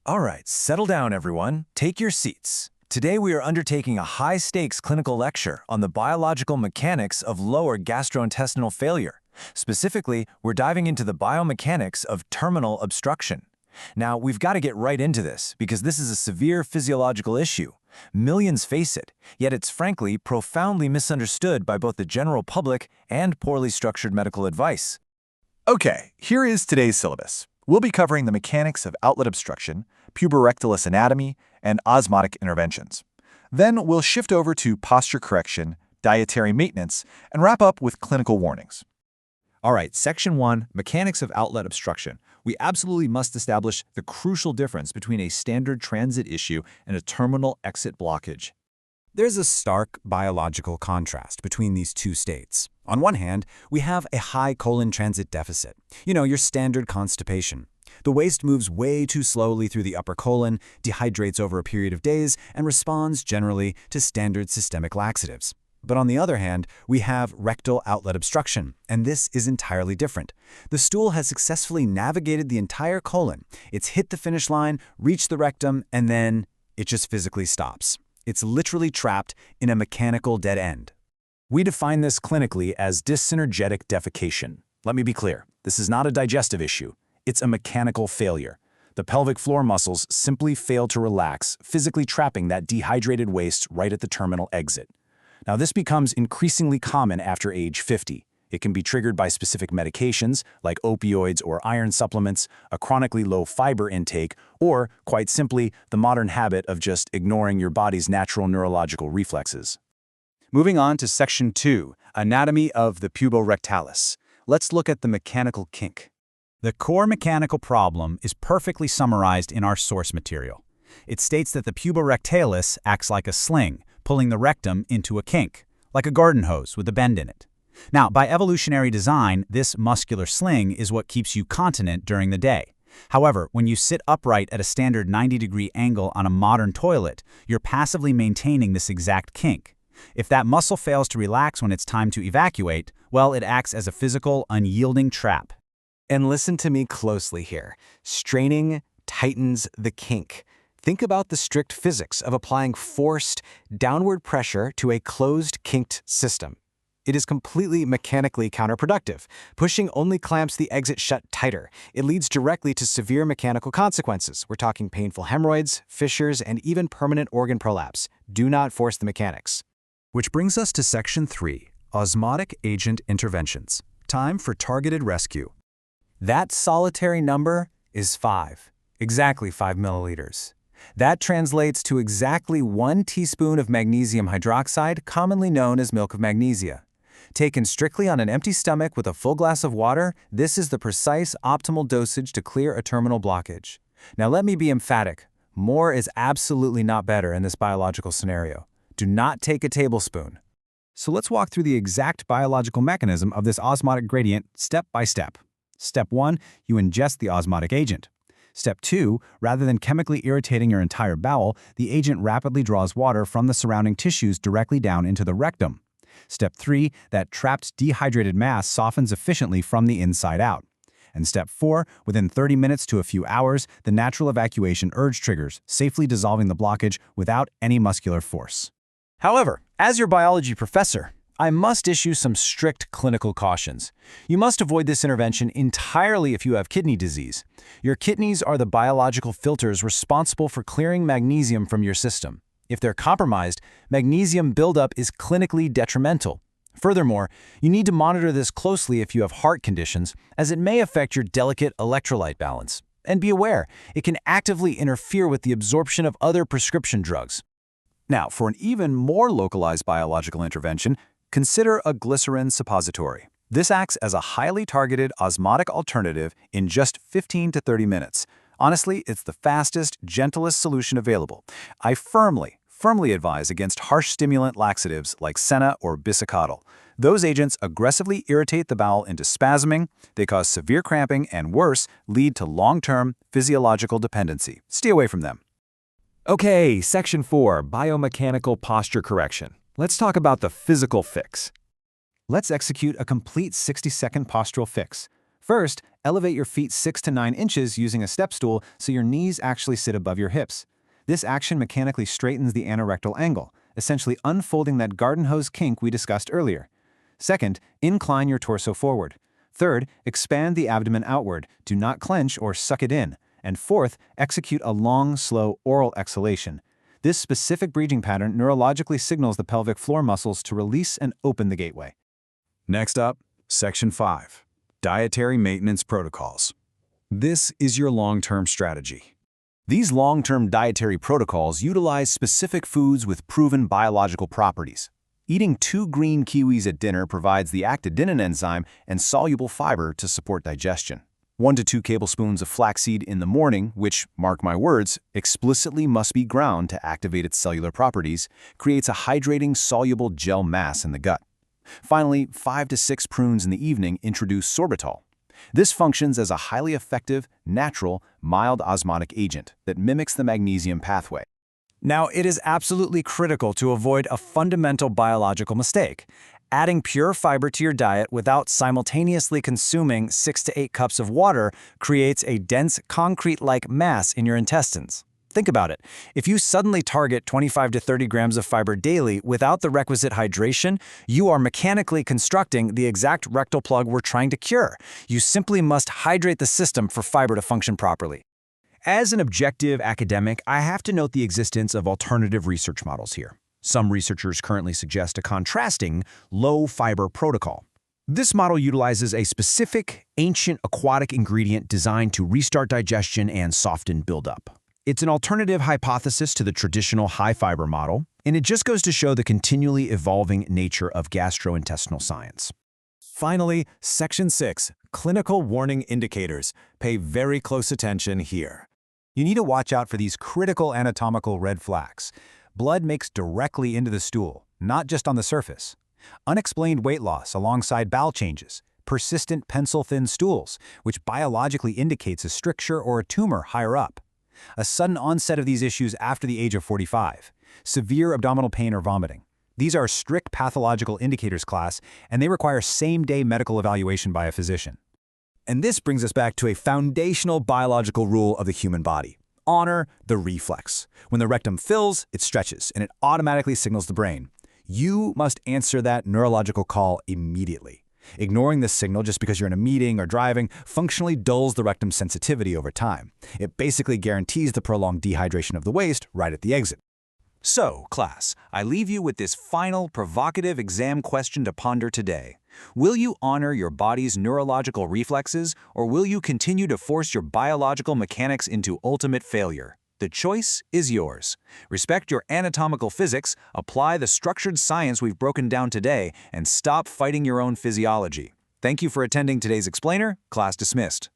All right, settle down, everyone. Take your seats. Today we are undertaking a high-stakes clinical lecture on the biological mechanics of lower gastrointestinal failure. Specifically, we're diving into the biomechanics of terminal obstruction. Now, we've got to get right into this because this is a severe physiological issue. Millions face it, yet it's frankly profoundly misunderstood by both the general public and poorly structured medical advice. Okay, here is today's syllabus. We'll be covering the mechanics of outlet obstruction, puborectalis anatomy, and osmotic interventions. Then we'll shift over to posture correction, dietary maintenance, and wrap up with clinical warnings. All right, Section 1, Mechanics of Outlet Obstruction. We absolutely must establish the crucial difference between a standard transit issue and a terminal exit blockage. There's a stark biological contrast between these two states. On one hand, we have a high colon transit deficit. Your standard constipation. The waste moves way too slowly through the upper colon, dehydrates over a period of days, and responds generally to standard systemic laxatives. But on the other hand, we have rectal outlet obstruction, and this is entirely different. The stool has successfully navigated the entire colon. It's hit the finish line, reached the rectum, and then it just physically stops. It's literally trapped in a mechanical dead end. We define this clinically as dyssynergetic defecation. Let me be clear, this is not a digestive issue. It's a mechanical failure. The pelvic floor muscles simply fail to relax, physically trapping that dehydrated waste right at the terminal exit. Now, this becomes increasingly common after age 50. It can be triggered by specific medications like opioids or iron supplements, a chronically low fiber intake, or, quite simply, the modern habit of just ignoring your body's natural neurological reflexes. Moving on to Section 2, Anatomy of the puborectalis. Let's look at the mechanical kink. The core mechanical problem is perfectly summarized in our source material. It states that the puborectalis acts like a sling, pulling the rectum into a kink, like a garden hose with a bend in it. Now, by evolutionary design, this muscular sling is what keeps you continent during the day. However, when you sit upright at a standard 90-degree angle on a modern toilet, you're passively maintaining this exact kink. If that muscle fails to relax when it's time to evacuate, well, it acts as a physical, unyielding trap. And listen to me closely here. Straining tightens the kink. Think about the strict physics of applying forced downward pressure to a closed kinked system. It is completely mechanically counterproductive. Pushing only clamps the exit shut tighter. It leads directly to severe mechanical consequences. We're talking painful hemorrhoids, fissures, and even permanent organ prolapse. Do not force the mechanics. Which brings us to Section 3, Osmotic Agent Interventions. Time for targeted rescue. That solitary number is 5. Exactly 5 milliliters. That translates to exactly 1 teaspoon of magnesium hydroxide, commonly known as milk of magnesia. Taken strictly on an empty stomach with a full glass of water, this is the precise optimal dosage to clear a terminal blockage. Now let me be emphatic. More is absolutely not better in this biological scenario. Do not take a tablespoon. So let's walk through the exact biological mechanism of this osmotic gradient step by step. Step 1, you ingest the osmotic agent. Step 2, rather than chemically irritating your entire bowel, the agent rapidly draws water from the surrounding tissues directly down into the rectum. Step 3, that trapped dehydrated mass softens efficiently from the inside out. And Step 4, within 30 minutes to a few hours, the natural evacuation urge triggers, safely dissolving the blockage without any muscular force. However, as your biology professor, I must issue some strict clinical cautions. You must avoid this intervention entirely if you have kidney disease. Your kidneys are the biological filters responsible for clearing magnesium from your system. If they're compromised, magnesium buildup is clinically detrimental. Furthermore, you need to monitor this closely if you have heart conditions, as it may affect your delicate electrolyte balance. And be aware, it can actively interfere with the absorption of other prescription drugs. Now, for an even more localized biological intervention, consider a glycerin suppository. This acts as a highly targeted osmotic alternative in just 15 to 30 minutes. Honestly, it's the fastest, gentlest solution available. I firmly advise against harsh stimulant laxatives like senna or bisacodyl. Those agents aggressively irritate the bowel into spasming, they cause severe cramping, and worse, lead to long-term physiological dependency. Stay away from them. Okay, Section 4, Biomechanical Posture Correction. Let's talk about the physical fix. Let's execute a complete 60-second postural fix. First, elevate your feet 6 to 9 inches using a step stool so your knees actually sit above your hips. This action mechanically straightens the anorectal angle, essentially unfolding that garden hose kink we discussed earlier. Second, incline your torso forward. Third, expand the abdomen outward. Do not clench or suck it in. And fourth, execute a long, slow oral exhalation. This specific breathing pattern neurologically signals the pelvic floor muscles to release and open the gateway. Next up, Section 5. Dietary Maintenance Protocols. This is your long-term strategy. These long-term dietary protocols utilize specific foods with proven biological properties. Eating 2 green kiwis at dinner provides the actidinin enzyme and soluble fiber to support digestion. 1 to 2 tablespoons of flaxseed in the morning, which, mark my words, explicitly must be ground to activate its cellular properties, creates a hydrating, soluble gel mass in the gut. Finally, 5 to 6 prunes in the evening introduce sorbitol. This functions as a highly effective, natural, mild osmotic agent that mimics the magnesium pathway. Now, it is absolutely critical to avoid a fundamental biological mistake. Adding pure fiber to your diet without simultaneously consuming 6 to 8 cups of water creates a dense, concrete-like mass in your intestines. Think about it. If you suddenly target 25 to 30 grams of fiber daily without the requisite hydration, you are mechanically constructing the exact rectal plug we're trying to cure. You simply must hydrate the system for fiber to function properly. As an objective academic, I have to note the existence of alternative research models here. Some researchers currently suggest a contrasting low-fiber protocol. This model utilizes a specific, ancient aquatic ingredient designed to restart digestion and soften buildup. It's an alternative hypothesis to the traditional high-fiber model, and it just goes to show the continually evolving nature of gastrointestinal science. Finally, Section 6, Clinical Warning Indicators. Pay very close attention here. You need to watch out for these critical anatomical red flags. Blood makes directly into the stool, not just on the surface. Unexplained weight loss alongside bowel changes. Persistent pencil-thin stools, which biologically indicates a stricture or a tumor higher up. A sudden onset of these issues after the age of 45. Severe abdominal pain or vomiting. These are strict pathological indicators, class, and they require same-day medical evaluation by a physician. And this brings us back to a foundational biological rule of the human body. Honor the reflex. When the rectum fills, it stretches, and it automatically signals the brain. You must answer that neurological call immediately. Ignoring this signal just because you're in a meeting or driving functionally dulls the rectum's sensitivity over time. It basically guarantees the prolonged dehydration of the waste right at the exit. So, class, I leave you with this final provocative exam question to ponder today. Will you honor your body's neurological reflexes, or will you continue to force your biological mechanics into ultimate failure? The choice is yours. Respect your anatomical physics, apply the structured science we've broken down today, and stop fighting your own physiology. Thank you for attending today's explainer. Class dismissed.